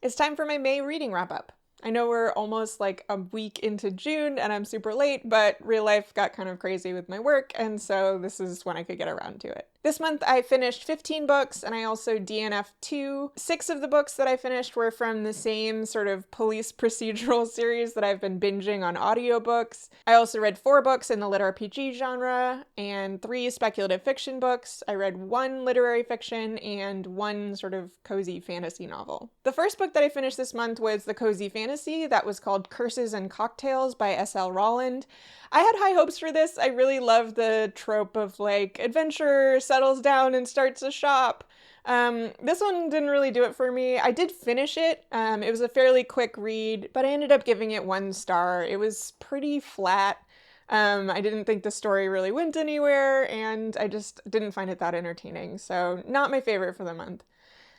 It's time for my May reading wrap up. I know we're almost like a week into June and I'm super late, but real life got kind of crazy with my work, and so this is when I could get around to it. This month I finished 15 books and I also DNF'd 2. 6 of the books that I finished were from the same sort of police procedural series that I've been binging on audiobooks. I also read 4 books in the lit RPG genre and 3 speculative fiction books. I read 1 literary fiction and 1 sort of cozy fantasy novel. The first book that I finished this month was the cozy fantasy that was called Curses and Cocktails by S.L. Rowland. I had high hopes for this. I really love the trope of like adventure settles down and starts a shop. This one didn't really do it for me. I did finish it. It was a fairly quick read, but I ended up giving it 1 star. It was pretty flat. I didn't think the story really went anywhere, and I just didn't find it that entertaining. So not my favorite for the month.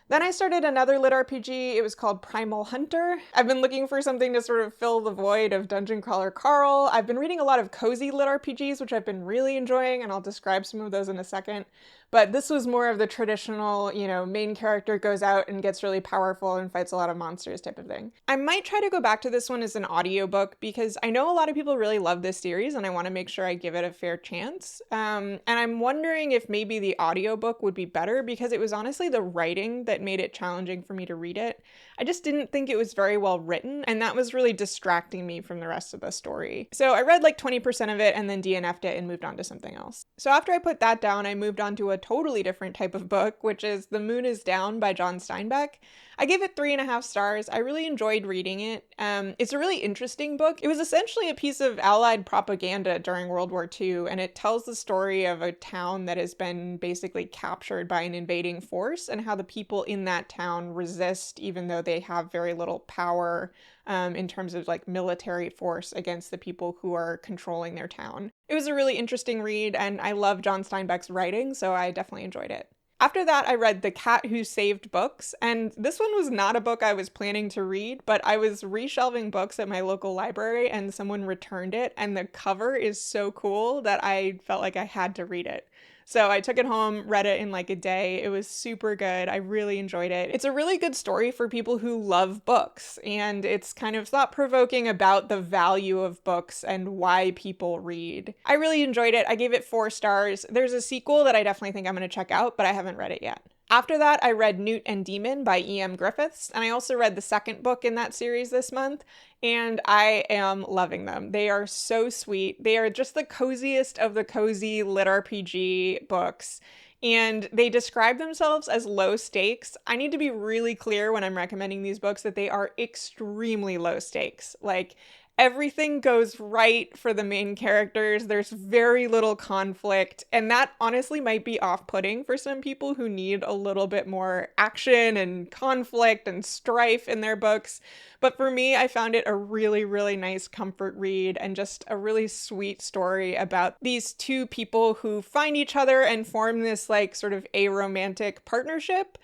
Then I started another lit RPG. It was called Primal Hunter. I've been looking for something to sort of fill the void of Dungeon Crawler Carl. I've been reading a lot of cozy lit RPGs, which I've been really enjoying, and I'll describe some of those in a second. But this was more of the traditional, main character goes out and gets really powerful and fights a lot of monsters type of thing. I might try to go back to this one as an audiobook because I know a lot of people really love this series and I want to make sure I give it a fair chance. And I'm wondering if maybe the audiobook would be better because it was honestly the writing that made it challenging for me to read it. I just didn't think it was very well written, and that was really distracting me from the rest of the story. So I read like 20% of it and then DNF'd it and moved on to something else. So after I put that down, I moved on to a totally different type of book, which is The Moon is Down by John Steinbeck. I gave it 3.5 stars. I really enjoyed reading it. It's a really interesting book. It was essentially a piece of Allied propaganda during World War II, and it tells the story of a town that has been basically captured by an invading force and how the people in that town resist even though they have very little power in terms of like military force against the people who are controlling their town. It was a really interesting read, and I love John Steinbeck's writing, so I definitely enjoyed it. After that, I read The Cat Who Saved Books, and this one was not a book I was planning to read, but I was reshelving books at my local library and someone returned it, and the cover is so cool that I felt like I had to read it. So I took it home, read it in like a day. It was super good. I really enjoyed it. It's a really good story for people who love books, and it's kind of thought-provoking about the value of books and why people read. I really enjoyed it. I gave it 4 stars. There's a sequel that I definitely think I'm going to check out, but I haven't read it yet. After that, I read Newt and Demon by E.M. Griffiths, and I also read the second book in that series this month, and I am loving them. They are so sweet. They are just the coziest of the cozy lit RPG books, and they describe themselves as low stakes. I need to be really clear when I'm recommending these books that they are extremely low stakes. Like, everything goes right for the main characters. There's very little conflict, and that honestly might be off-putting for some people who need a little bit more action and conflict and strife in their books. But for me, I found it a really, really nice comfort read and just a really sweet story about these 2 people who find each other and form this like sort of aromantic partnership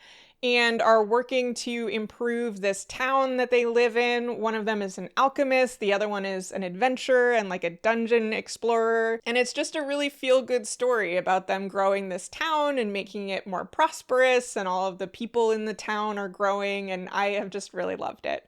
and are working to improve this town that they live in. One of them is an alchemist, the other one is an adventurer and like a dungeon explorer. And it's just a really feel-good story about them growing this town and making it more prosperous, and all of the people in the town are growing, and I have just really loved it.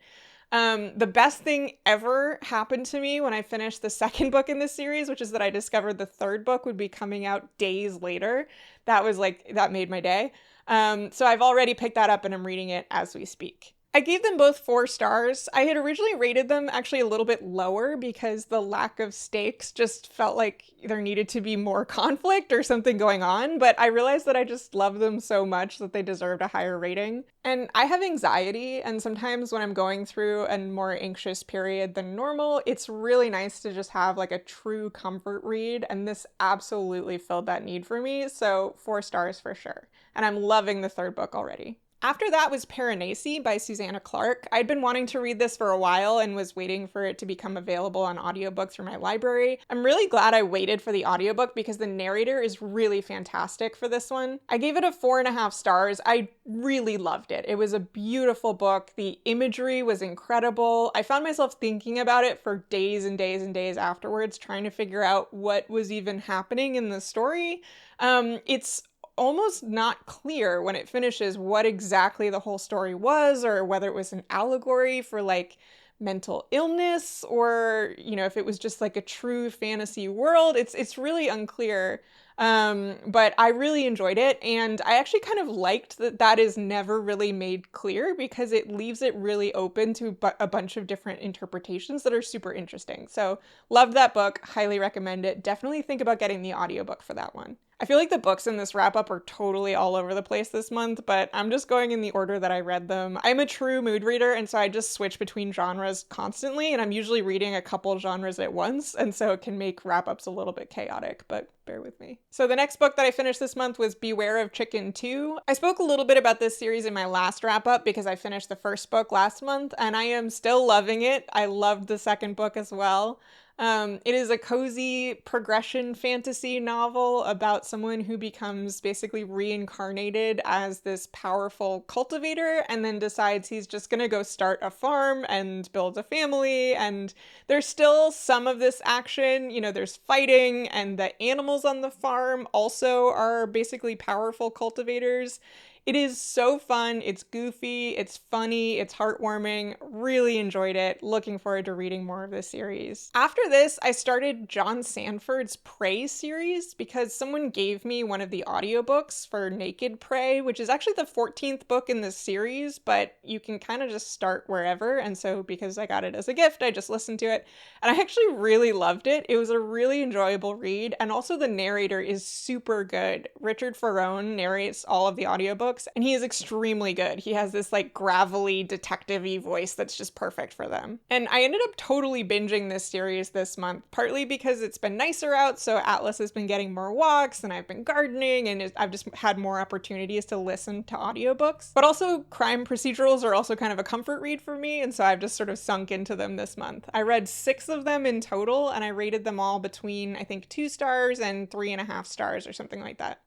The best thing ever happened to me when I finished the second book in this series, which is that I discovered the third book would be coming out days later. That made my day. So I've already picked that up and I'm reading it as we speak. I gave them both 4 stars. I had originally rated them actually a little bit lower because the lack of stakes just felt like there needed to be more conflict or something going on, but I realized that I just love them so much that they deserved a higher rating. And I have anxiety, and sometimes when I'm going through a more anxious period than normal, it's really nice to just have like a true comfort read, and this absolutely filled that need for me, so 4 stars for sure. And I'm loving the third book already. After that was Piranesi by Susanna Clarke. I'd been wanting to read this for a while and was waiting for it to become available on audiobook through my library. I'm really glad I waited for the audiobook because the narrator is really fantastic for this one. I gave it a 4.5 stars. I really loved it. It was a beautiful book. The imagery was incredible. I found myself thinking about it for days and days and days afterwards, trying to figure out what was even happening in the story. It's almost not clear when it finishes what exactly the whole story was, or whether it was an allegory for like mental illness, or, you know, if it was just like a true fantasy world. It's really unclear. But I really enjoyed it, and I actually kind of liked that that is never really made clear, because it leaves it really open to a bunch of different interpretations that are super interesting. So loved that book, highly recommend it. Definitely think about getting the audiobook for that one. I feel like the books in this wrap up are totally all over the place this month, but I'm just going in the order that I read them. I'm a true mood reader, and so I just switch between genres constantly, and I'm usually reading a couple genres at once, and so it can make wrap ups a little bit chaotic, but bear with me. So the next book that I finished this month was Beware of Chicken 2. I spoke a little bit about this series in my last wrap up because I finished the first book last month, and I am still loving it. I loved the second book as well. It is a cozy progression fantasy novel about someone who becomes basically reincarnated as this powerful cultivator, and then decides he's just gonna go start a farm and build a family. And there's still some of this action, you know, there's fighting, and the animals on the farm also are basically powerful cultivators. It is so fun, it's goofy, it's funny, it's heartwarming, really enjoyed it, looking forward to reading more of this series. After this, I started John Sandford's Prey series because someone gave me one of the audiobooks for Naked Prey, which is actually the 14th book in this series, but you can kind of just start wherever, and so because I got it as a gift, I just listened to it, and I actually really loved it. It was a really enjoyable read, and also the narrator is super good. Richard Ferrone narrates all of the audiobooks, and he is extremely good. He has this like gravelly detective-y voice that's just perfect for them. And I ended up totally binging this series this month, partly because it's been nicer out, so Atlas has been getting more walks, and I've been gardening, and I've just had more opportunities to listen to audiobooks. But also crime procedurals are also kind of a comfort read for me, and so I've just sort of sunk into them this month. I read 6 of them in total, and I rated them all between, I think, 2 stars and 3.5 stars or something like that.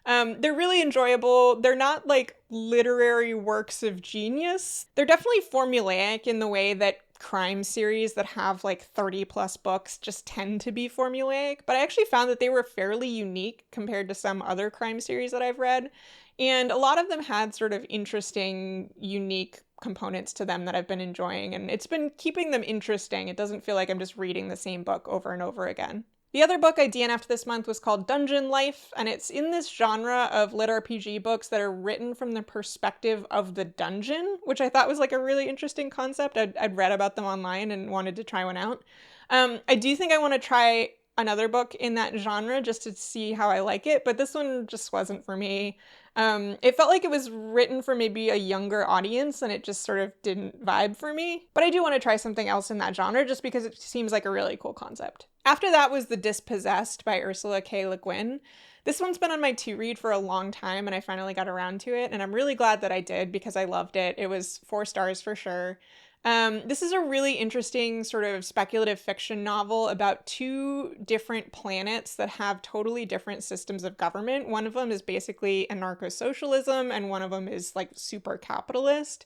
They're really enjoyable. They're not like literary works of genius. They're definitely formulaic in the way that crime series that have like 30 plus books just tend to be formulaic, but I actually found that they were fairly unique compared to some other crime series that I've read, and a lot of them had sort of interesting, unique components to them that I've been enjoying, and it's been keeping them interesting. It doesn't feel like I'm just reading the same book over and over again. The other book I DNF'd this month was called Dungeon Life, and it's in this genre of lit RPG books that are written from the perspective of the dungeon, which I thought was like a really interesting concept. I'd read about them online and wanted to try one out. I do think I want to try another book in that genre just to see how I like it, but this one just wasn't for me. It felt like it was written for maybe a younger audience, and it just sort of didn't vibe for me. But I do want to try something else in that genre just because it seems like a really cool concept. After that was The Dispossessed by Ursula K. Le Guin. This one's been on my to-read for a long time, and I finally got around to it, and I'm really glad that I did because I loved it. It was 4 stars for sure. This is a really interesting sort of speculative fiction novel about 2 different planets that have totally different systems of government. One of them is basically anarcho-socialism, and one of them is like super capitalist.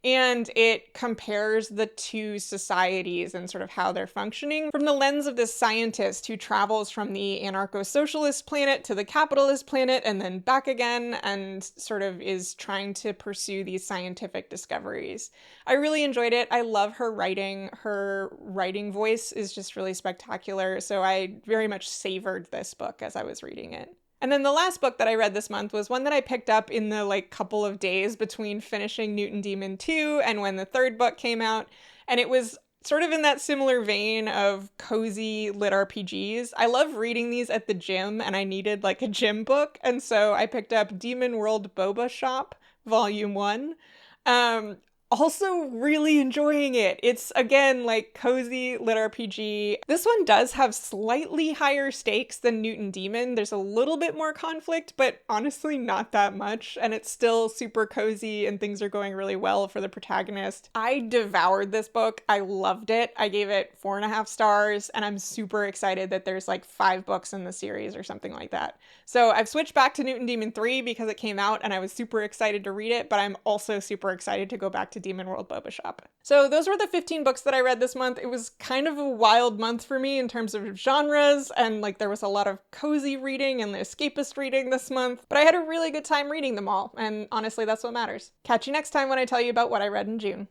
And it compares the 2 societies and sort of how they're functioning from the lens of this scientist who travels from the anarcho-socialist planet to the capitalist planet and then back again, and sort of is trying to pursue these scientific discoveries. I really enjoyed it. I love her writing. Her writing voice is just really spectacular, so I very much savored this book as I was reading it. And then the last book that I read this month was one that I picked up in the like couple of days between finishing Newt & Demon 2 and when the 3rd book came out. And it was sort of in that similar vein of cozy lit RPGs. I love reading these at the gym, and I needed like a gym book. And so I picked up Demon World Boba Shop, Volume 1. Also really enjoying it. It's, again, like cozy lit RPG. This one does have slightly higher stakes than Newt & Demon. There's a little bit more conflict, but honestly not that much. And it's still super cozy and things are going really well for the protagonist. I devoured this book. I loved it. I gave it 4.5 stars, and I'm super excited that there's like 5 books in the series or something like that. So I've switched back to Newt & Demon 3 because it came out and I was super excited to read it, but I'm also super excited to go back to to Demon World Boba Shop. So those were the 15 books that I read this month. It was kind of a wild month for me in terms of genres, and like there was a lot of cozy reading and escapist reading this month, but I had a really good time reading them all, and honestly that's what matters. Catch you next time when I tell you about what I read in June.